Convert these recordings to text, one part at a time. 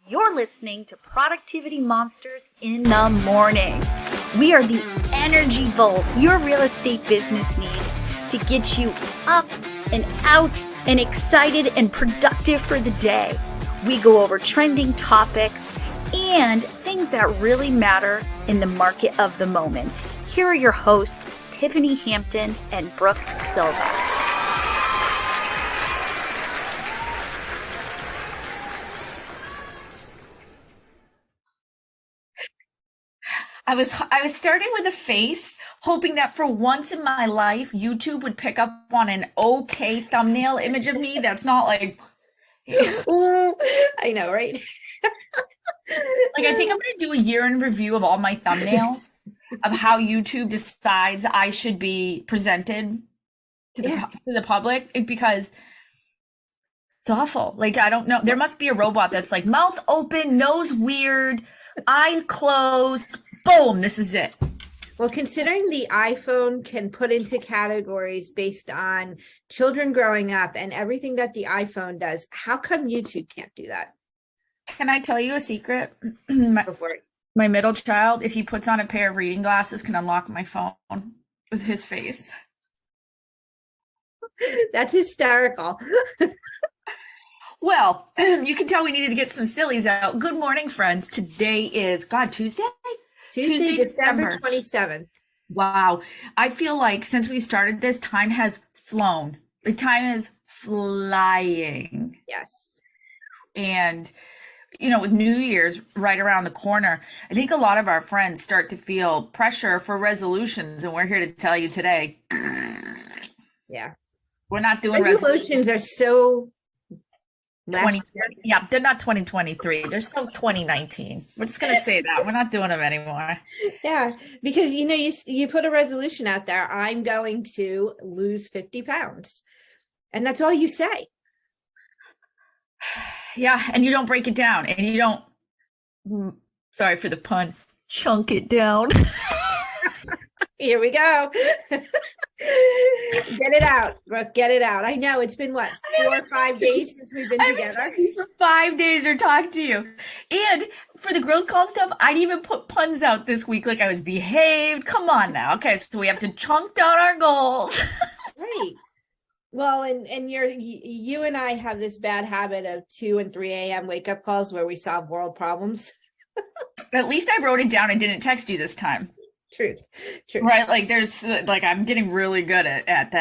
You're listening to Productivity Monsters in the Morning. We are the energy vault your real estate business needs to get you up and out and excited and productive for the day. We go over trending topics and things that really matter in the market of the moment. Here are your hosts, Tiffany Hampton and Brooke Silva. I was starting with a face, hoping that for once in my life, YouTube would pick up on an okay thumbnail image of me that's not like... I know, right? Like, I think I'm going to do a year in review of all my thumbnails of how YouTube decides I should be presented to the public, because it's awful. Like, I don't know. There must be a robot that's like mouth open, nose weird, eye closed. Boom, this is it. Well, considering the iPhone can put into categories based on children growing up and everything that the iPhone does, how come YouTube can't do that? Can I tell you a secret? My middle child, if he puts on a pair of reading glasses, can unlock my phone with his face. That's hysterical. Well, you can tell we needed to get some sillies out. Good morning, friends. Today is, Tuesday? Tuesday, December 27th. Wow. I feel like since we started this, time has flown. The time is flying. Yes. And, you know, with New Year's right around the corner, I think a lot of our friends start to feel pressure for resolutions. And we're here to tell you today. Yeah. We're not doing resolutions. Are so... Yeah, they're not 2023. They're so 2019. We're just going to say that. We're not doing them anymore. Yeah, because, you know, you put a resolution out there, I'm going to lose 50 pounds. And that's all you say. Yeah, and you don't break it down. And you don't, sorry for the pun, chunk it down. Here we go. Get it out, Brooke. Get it out. I know it's been what, 4 or 5 days since we've been together. I haven't seen you for 5 days or talked to you. And for the growth call stuff, I didn't even put puns out this week like I was behaved. Come on now. Okay, so we have to chunk down our goals. Right. Well, and you and I have this bad habit of 2 and 3 a.m. wake up calls where we solve world problems. At least I wrote it down and didn't text you this time. Truth. Right, like there's like I'm getting really good at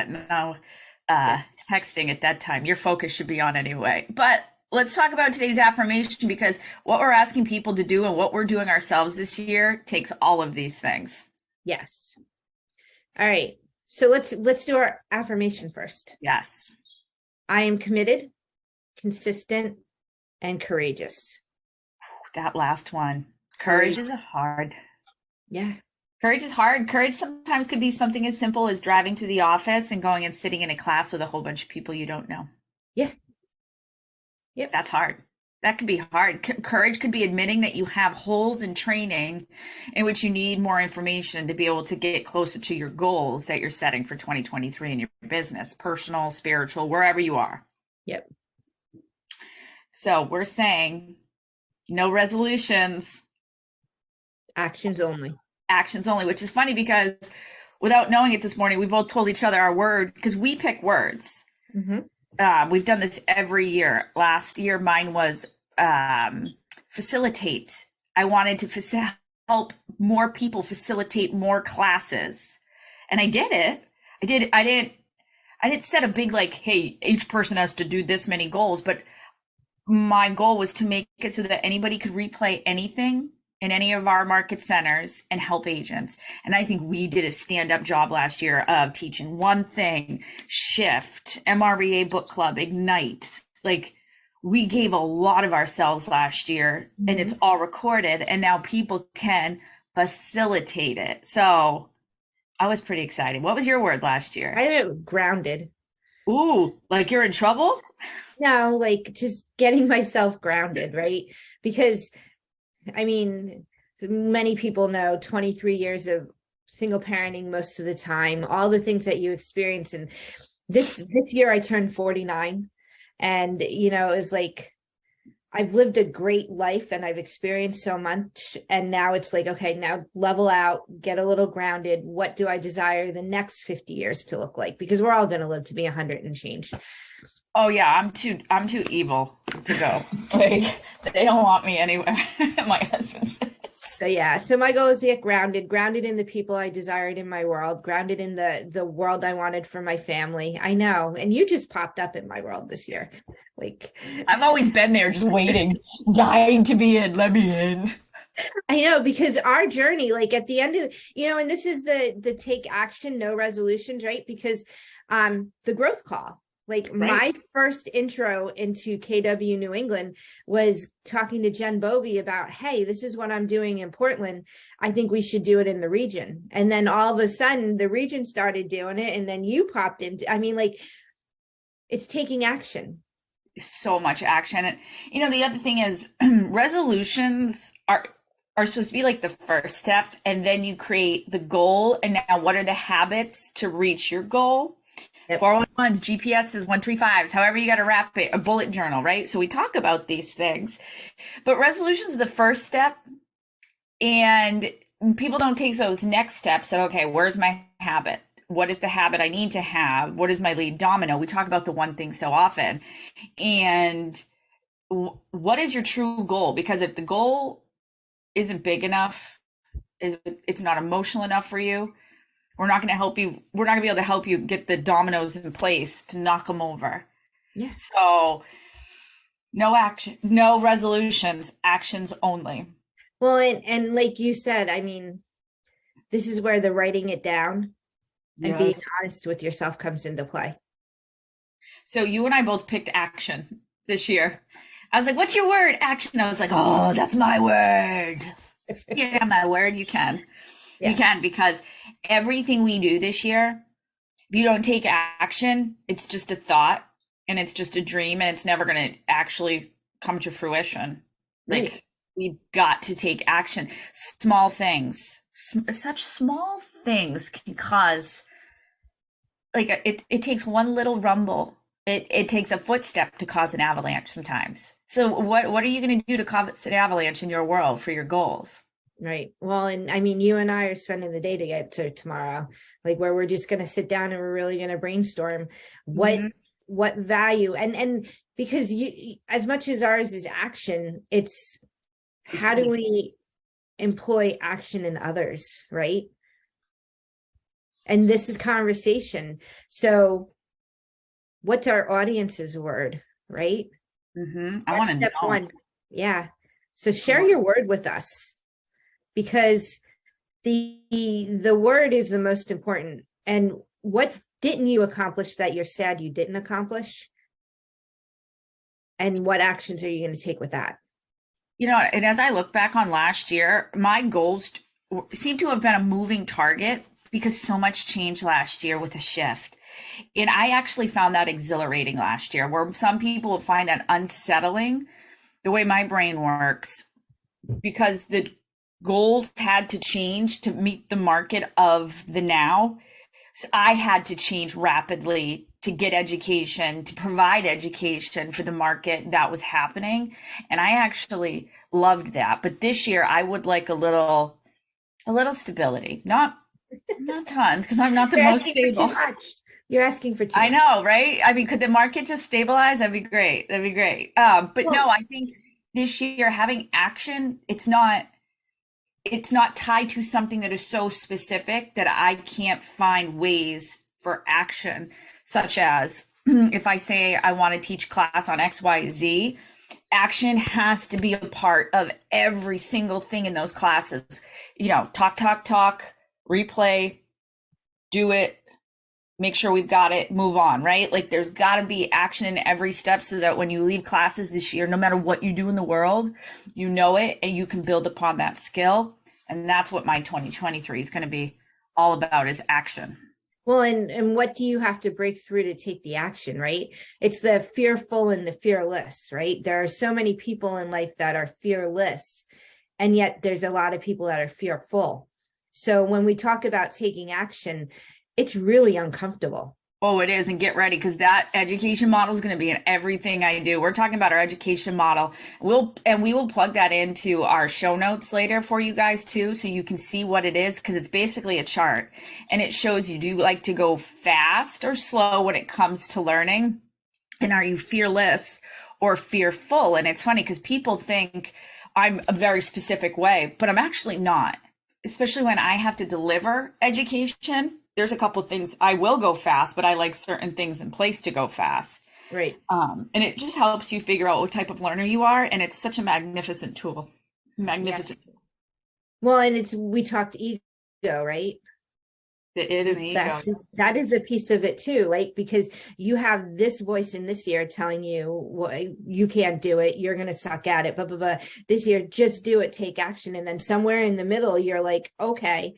now texting at that time. Your focus should be on anyway. But let's talk about today's affirmation, because what we're asking people to do and what we're doing ourselves this year takes all of these things. Yes. All right. So let's do our affirmation first. Yes. I am committed, consistent, and courageous. That last one. Courage is hard. Yeah. Courage is hard. Courage sometimes could be something as simple as driving to the office and going and sitting in a class with a whole bunch of people you don't know. Yeah. Yep. That's hard. That could be hard. Courage could be admitting that you have holes in training in which you need more information to be able to get closer to your goals that you're setting for 2023 in your business, personal, spiritual, wherever you are. Yep. So we're saying no resolutions. Actions only. Actions only, which is funny because without knowing it this morning, we both told each other our word, because we pick words. Mm-hmm. We've done this every year. Last year, mine was facilitate. I wanted to help more people facilitate more classes. And I did it. I didn't set a big, like, hey, each person has to do this many goals. But my goal was to make it so that anybody could replay anything in any of our market centers and help agents. And I think we did a stand-up job last year of teaching one thing, Shift, MREA Book Club, Ignite. Like, we gave a lot of ourselves last year, and it's all recorded, and now people can facilitate it. So I was pretty excited. What was your word last year? I am grounded. Ooh, like you're in trouble? No, like just getting myself grounded, right? Because I mean, many people know 23 years of single parenting most of the time, all the things that you experience. And this year I turned 49, and, you know, it was like, I've lived a great life and I've experienced so much. And now it's like, okay, now level out, get a little grounded. What do I desire the next 50 years to look like? Because we're all going to live to be 100 and change. Oh yeah, I'm too evil to go. Like they don't want me anywhere. My husband says. So yeah, so my goal is to get grounded in the people I desired in my world, grounded in the world I wanted for my family. I know. And you just popped up in my world this year. Like I've always been there just waiting, dying to be in. Let me in. I know, because our journey, like at the end of, and this is the take action, no resolutions, right? Because the growth call, like Right. my first intro into KW New England was talking to Jen Bovey about, hey, this is what I'm doing in Portland. I think we should do it in the region. And then all of a sudden the region started doing it. And then you popped into, I mean, like it's taking action. So much action. And the other thing is resolutions are supposed to be like the first step, and then you create the goal. And now what are the habits to reach your goal? Yep. 411s, GPSs, 135s, however you got to wrap it, a bullet journal, right? So we talk about these things, but resolutions is the first step, and people don't take those next steps. So, okay, where's my habit? What is the habit I need to have? What is my lead domino? We talk about the one thing so often. And what is your true goal? Because if the goal isn't big enough, it's not emotional enough for you, we're not going to help you. We're not going to be able to help you get the dominoes in place to knock them over. Yeah. So no action, no resolutions, actions only. Well, and like you said, I mean, this is where the writing it down and being honest with yourself comes into play. So you and I both picked action this year. I was like, what's your word? Action. I was like, oh, that's my word. Yeah, my word. You can. Yeah. You can, because everything we do this year, if you don't take action, it's just a thought and it's just a dream, and it's never going to actually come to fruition. Right. Like, we've got to take action. Small things, such small things can cause, like it takes one little rumble. It takes a footstep to cause an avalanche sometimes. So what are you going to do to cause an avalanche in your world for your goals? Right. Well, and I mean, you and I are spending the day together tomorrow, like where we're just going to sit down and we're really going to brainstorm what value, and because you, as much as ours is action, it's how do we employ action in others, right? And this is conversation. So what's our audience's word, right? I want to know. Step one. Yeah. So share your word with us, because the word is the most important. And what didn't you accomplish that you're sad you didn't accomplish? And what actions are you going to take with that? And as I look back on last year, my goals seem to have been a moving target, because so much changed last year with a shift. And I actually found that exhilarating last year, where some people will find that unsettling, the way my brain works, because the goals had to change to meet the market of the now. So I had to change rapidly to get education, to provide education for the market that was happening. And I actually loved that. But this year I would like a little stability, not tons, because I'm not the most stable. You're asking for too much. I know, right? I mean, could the market just stabilize? That'd be great. But no, I think this year having action, it's not tied to something that is so specific that I can't find ways for action, such as if I say I want to teach class on XYZ, action has to be a part of every single thing in those classes. Talk, replay, do it, make sure we've got it, move on, right? Like there's got to be action in every step, so that when you leave classes this year, no matter what you do in the world, you know it and you can build upon that skill. And that's what my 2023 is going to be all about, is action. Well, and what do you have to break through to take the action, right? It's the fearful and the fearless, right? There are so many people in life that are fearless, and yet there's a lot of people that are fearful. So when we talk about taking action, it's really uncomfortable. Oh, it is. And get ready, because that education model is going to be in everything I do. We're talking about our education model. We will plug that into our show notes later for you guys too, so you can see what it is, because it's basically a chart and it shows you, do you like to go fast or slow when it comes to learning? And are you fearless or fearful? And it's funny because people think I'm a very specific way, but I'm actually not, especially when I have to deliver education. There's a couple of things I will go fast, but I like certain things in place to go fast. Right. And it just helps you figure out what type of learner you are. And it's such a magnificent tool. Magnificent. Yeah. Well, and we talked ego, right? The id and the ego. That is a piece of it too, like, because you have this voice in this ear telling you, well, you can't do it, you're going to suck at it, blah, blah, blah. This year, just do it, take action. And then somewhere in the middle, you're like, okay,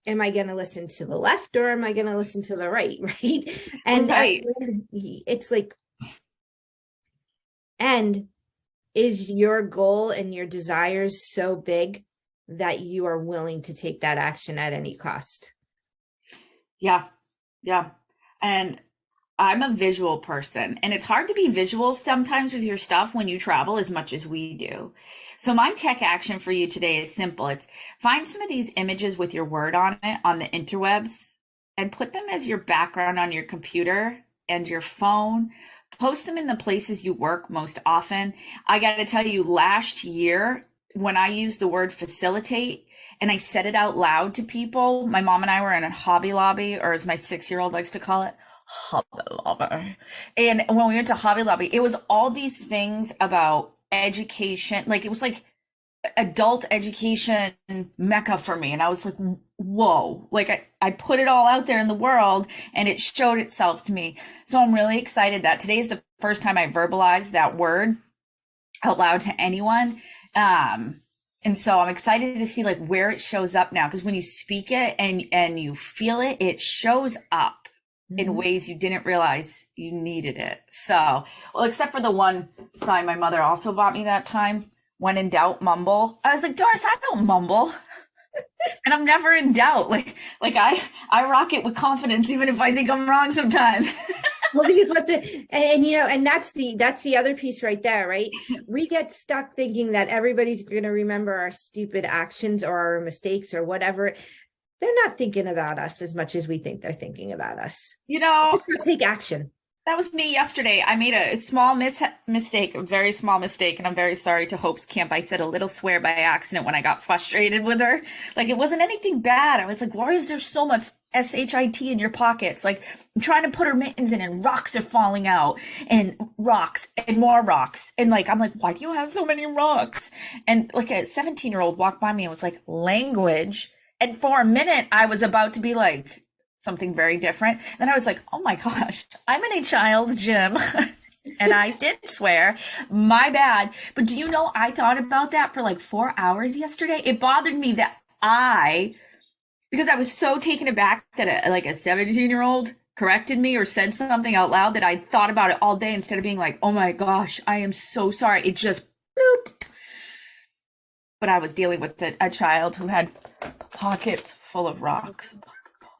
am I going to listen to the left or am I going to listen to the right? Right. And right. It's like, and is your goal and your desires so big that you are willing to take that action at any cost? Yeah. Yeah. And I'm a visual person, and it's hard to be visual sometimes with your stuff when you travel as much as we do. So my tech action for you today is simple. It's find some of these images with your word on it on the interwebs and put them as your background on your computer and your phone. Post them in the places you work most often. I got to tell you, last year, when I used the word facilitate and I said it out loud to people, my mom and I were in a Hobby Lobby, or as my 6-year-old likes to call it, Hobby Lobby. And when we went to Hobby Lobby, it was all these things about education. Like, it was like adult education mecca for me. And I was like, whoa, like I put it all out there in the world and it showed itself to me. So I'm really excited that today is the first time I verbalized that word out loud to anyone. And so I'm excited to see like where it shows up now. Because when you speak it and you feel it, it shows up in ways you didn't realize you needed it. So, well, except for the one sign my mother also bought me that time. When in doubt, mumble. I was like, Doris, I don't mumble. And I'm never in doubt. Like I rock it with confidence, even if I think I'm wrong sometimes. Well, because and that's the other piece right there, right? We get stuck thinking that everybody's going to remember our stupid actions or our mistakes or whatever. They're not thinking about us as much as we think they're thinking about us. So take action. That was me yesterday. I made a small mistake, a very small mistake, and I'm very sorry to Hope's camp. I said a little swear by accident when I got frustrated with her. Like, it wasn't anything bad. I was like, why is there so much SHIT in your pockets? Like, I'm trying to put her mittens in and rocks are falling out and rocks and more rocks. And like, I'm like, why do you have so many rocks? And like a 17-year-old walked by me and was like, language. And for a minute, I was about to be like, something very different. Then I was like, oh my gosh, I'm in a child's gym and I did swear, my bad. But do you know, I thought about that for like 4 hours yesterday. It bothered me that because I was so taken aback that a 17-year-old corrected me or said something out loud that I thought about it all day instead of being like, oh my gosh, I am so sorry. It just bloop. But I was dealing with a child who had pockets full of rocks.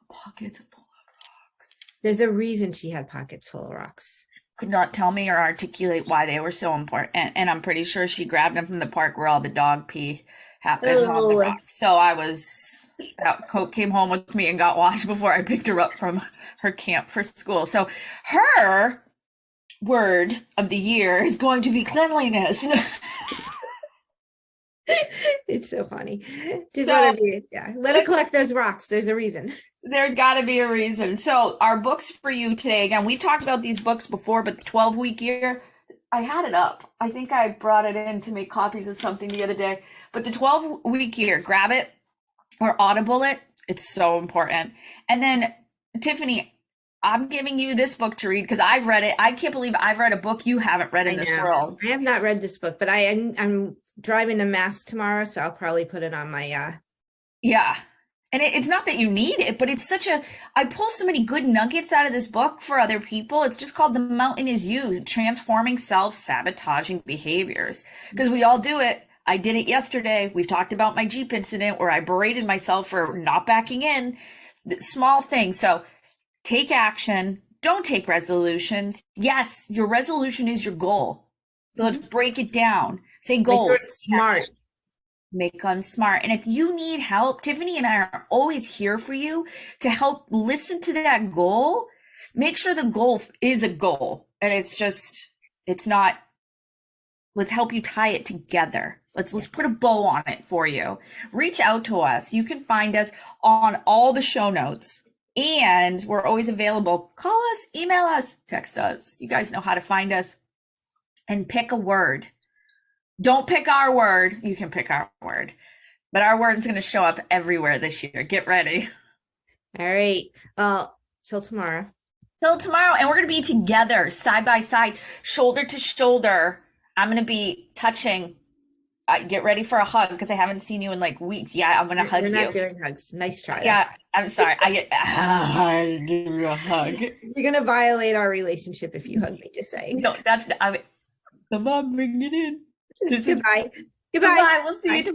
Pockets full of rocks. There's a reason she had pockets full of rocks. Could not tell me or articulate why they were so important. And I'm pretty sure she grabbed them from the park where all the dog pee happens on the rock. So Coke came home with me and got washed before I picked her up from her camp for school. So her word of the year is going to be cleanliness. It's so funny. Let her collect those rocks. There's a reason. There's got to be a reason. So our books for you today, again, we've talked about these books before, but the 12-week year, I had it up. I think I brought it in to make copies of something the other day. But the 12-week year, grab it or Audible it. It's so important. And then, Tiffany, I'm giving you this book to read because I've read it. I can't believe I've read a book you haven't read in this world. I have not read this book, but I'm driving to Mass tomorrow, so I'll probably put it on my Yeah. And it's not that you need it, but it's I pull so many good nuggets out of this book for other people. It's just called The Mountain Is You, Transforming Self-Sabotaging Behaviors. Because we all do it. I did it yesterday. We've talked about my Jeep incident where I berated myself for not backing in. Small things. So take action, don't take resolutions. Yes, your resolution is your goal. So let's break it down. Say goals. Smart. Make them smart. And if you need help, Tiffany and I are always here for you to help listen to that goal. Make sure the goal is a goal. And it's not, let's help you tie it together. Let's put a bow on it for you. Reach out to us. You can find us on all the show notes. And we're always available. Call us, email us, text us. You guys know how to find us. And pick a word. Don't pick our word. You can pick our word. But our word is going to show up everywhere this year. Get ready. All right. Till tomorrow. Till tomorrow. And we're going to be together, side by side, shoulder to shoulder. I'm going to be touching. Get ready for a hug because I haven't seen you in like weeks. Yeah, I'm going to hug you. You're not doing hugs. Nice try. Yeah, I'm sorry. I give you a hug. You're going to violate our relationship if you hug me, just saying. No, come on, bring it in. Goodbye. Goodbye. We'll see you tomorrow.